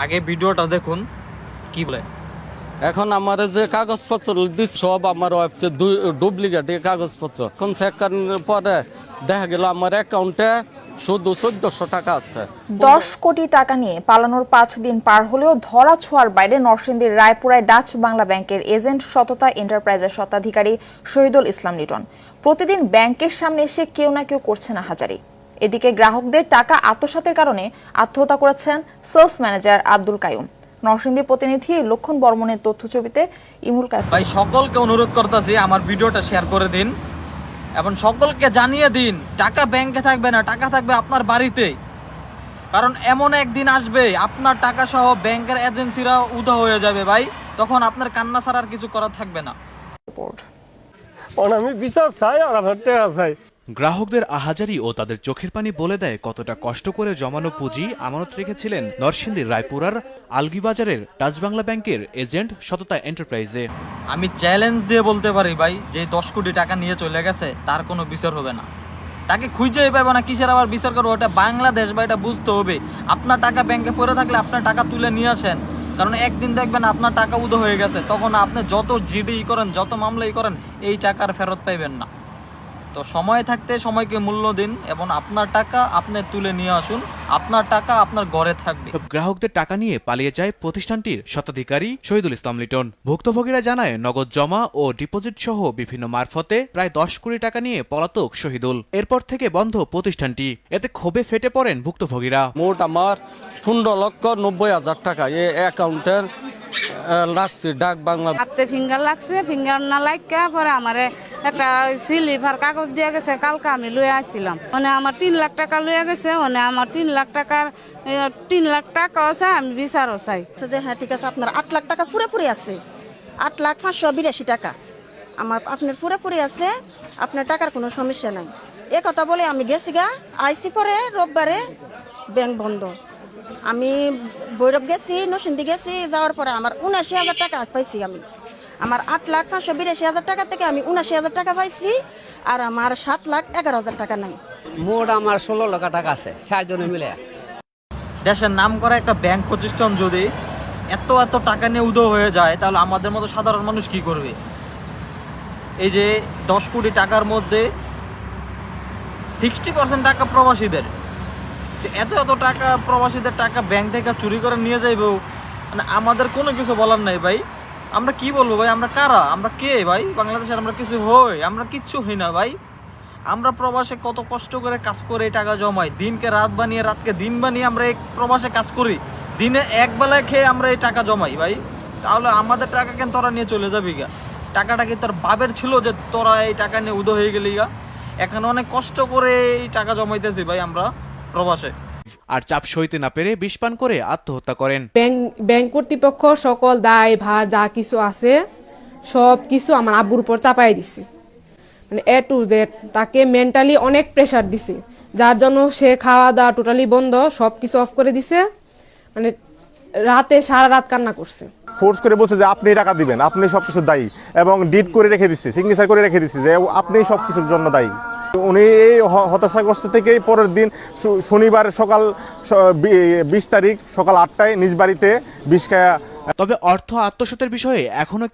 আগে ভিডিওটা দেখুন কি বলে। এখন আমার যে কাগজপত্র দিস সব আমার ওয়াইফকে ডুপ্লিকেট কাগজপত্র এখন চেক করার পরে দেখা গেল আমার অ্যাকাউন্টে শুধু 1400 টাকা আছে। 10 কোটি টাকা নিয়ে পালানোর 5 দিন পার হলেও ধরা ছোঁয়ার বাইরে নরসিংদীর রায়পুরায় ডাচ বাংলা ব্যাংকের এজেন্ট সততা এন্টারপ্রাইজের স্বত্বাধিকারী শহীদুল ইসলাম লিটন প্রতিদিন ব্যাংকের সামনে এসে কেউ না কেউ করছে না হাজারি। এদিকে গ্রাহকদের টাকা আত্মসাতের কারণে আত্মহত্যা করেছেন সেলস ম্যানেজার আব্দুল কাইয়ুম। নরসিংদী প্রতিনিধি লক্ষণ বর্মনের তথ্যছবিতে ইমুল কাসিম। ভাই সকলকে অনুরোধ করতেছি আমার ভিডিওটা শেয়ার করে দিন এবং সকলকে জানিয়ে দিন টাকা ব্যাংকে থাকবে না, টাকা থাকবে আপনার বাড়িতে। কারণ এমন একদিন আসবে আপনার টাকা সহ ব্যাংকের এজেন্সিরা উধাও হয়ে যাবে ভাই, তখন আপনার কান্না ছাড়া আর কিছু করার থাকবে না। আমি বিচার চাই আর আমার টাকা চাই। গ্রাহকদের আহাজারি ও তাদের চোখের পানি বলে দেয় কতটা কষ্ট করে জমানো পুঁজি আমানত রেখেছিলেন নরসিংদীর রায়পুরার আলগিবাজারের ডাচ বাংলা ব্যাংকের এজেন্ট সততা এন্টারপ্রাইজে। আমি চ্যালেঞ্জ দিয়ে বলতে পারি ভাই, যে 10 কোটি টাকা নিয়ে চলে গেছে তার কোনো বিচার হবে না, তাকে খুঁজেই পাবে না, কিসের আবার বিচার করবো? ওটা বাংলাদেশ বা এটা বুঝতে হবে। আপনার টাকা ব্যাংকে পড়ে থাকলে আপনার টাকা তুলে নিয়ে আসেন, কারণ একদিন দেখবেন আপনার টাকা উদয় হয়ে গেছে, তখন আপনি যত জিডি করেন, যত মামলাই করেন, এই টাকার ফেরত পাইবেন না। তো সময় থাকতে সময়কে মূল্য দিন এবং আপনার টাকা আপনি তুলে নিয়ে আসুন, আপনার টাকা আপনার ঘরে থাকবে। গ্রাহকদের টাকা নিয়ে পালিয়ে যায় প্রতিষ্ঠানটির স্বত্বাধিকারী শহীদুল ইসলাম লিটন। ভুক্তভোগীরা জানায় নগদ জমা ও ডিপোজিট সহ বিভিন্ন মারফতে প্রায় 10 কোটি টাকা নিয়ে পলাতক শহীদুল। এরপর থেকে বন্ধ প্রতিষ্ঠানটি। এতে ক্ষোভে ফেটে পড়েন ভুক্তভোগীরা। মোট আমার 15,90,000 টাকা এই অ্যাকাউন্টের লাগছে ডাক বাংলা। হাতে ফিঙ্গার লাগছে, ফিঙ্গার না লাগা পরে আমারে একটা সিলিভার কাগজ দিয়ে গেছে, কালকে আমি লয়ে আসছিলাম। মানে আমার 3 লাখ টাকা লয়ে গেছে, মানে আমার 3 লাখ টাকার 3 লাখ টাকা আছে, আমি বিচারও চাই। যে হ্যাঁ ঠিক আছে, আপনার 8 লাখ টাকা পুরোপুরি আছে, 8,582,000 টাকা আমার আপনার পুরোপুরি আছে, আপনার টাকার কোনো সমস্যা নাই। এ কথা বলে আমি গেছি গা, আইসি পরে রোববারে ব্যাংক বন্ধ। আমি ভৈরব গেছি, নরসিংদী গেছি, যাওয়ার পরে আমার 79,000 টাকা পাইছি। আমি আমার 8,582,000 টাকা থেকে আমি 79,000 টাকা পাইছি, আর আমার 7,11,000 টাকা নাই। মোট আমার 16 লাখ টাকা আছে 4 জনে মিলে। দেশের নাম করা একটা ব্যাংক প্রতিষ্ঠান যদি এত এত টাকা নিয়ে উদয় হয়ে যায়, তাহলে আমাদের মতো সাধারণ মানুষ কি করবে? এই যে 10 কোটি টাকার মধ্যে 60% টাকা প্রবাসীদের, এত এত টাকা প্রবাসীদের টাকা ব্যাংক থেকে চুরি করে নিয়ে যাইবো, মানে আমাদের কোনো কিছু বলার নাই ভাই। আমরা কি বলবো ভাই? আমরা কারা? আমরা কে ভাই? বাংলাদেশের আমরা কিছু হই? আমরা কিচ্ছু হই না ভাই। আমরা প্রবাসে কত কষ্ট করে কাজ করে এই টাকা জমাই, দিনকে রাত বানিয়ে রাতকে দিন বানিয়ে আমরা এই প্রবাসে কাজ করি, দিনে এক বেলায় খেয়ে আমরা এই টাকা জমাই ভাই। তাহলে আমাদের টাকা কেন তোরা নিয়ে চলে যাবি গা? টাকাটা কি তোর বাবের ছিল যে তোরা এই টাকা নিয়ে উদয় হয়ে গেলি গা? এখন অনেক কষ্ট করে এই টাকা জমাইতেছি ভাই আমরা প্রবাসে। আর চাপ সইতে না পেরে বিষ পান করে আত্মহত্যা করেন। ব্যাংক কর্তৃপক্ষ সকল দায় ভার যা কিছু আছে সব কিছু আমার আব্বুর উপর চাপাই দিছে, মানে A to Z। তাকে মেন্টালি অনেক প্রেশার দিছে, যার জন্য সে খাওয়া দাওয়া টোটালি বন্ধ, সব কিছু অফ করে দিছে। মানে রাতে সারা রাত কান্না করছে। ফোর্স করে বলছে যে আপনি টাকা দিবেন, আপনি সবকিছু দায়ী, এবং ডিট করে রেখে দিচ্ছে, সিগনেচার করে রেখে দিচ্ছে যে আপনি সবকিছুর জন্য দায়ী। উনি এই হতাশাগ্রস্ত থেকেই পরের দিন শনিবার সকাল 20 তারিখ সকাল 8টায় নিজ বাড়িতে বিষ খায়া। তবে অর্থ আত্মসাতের বিষয়ে এখনো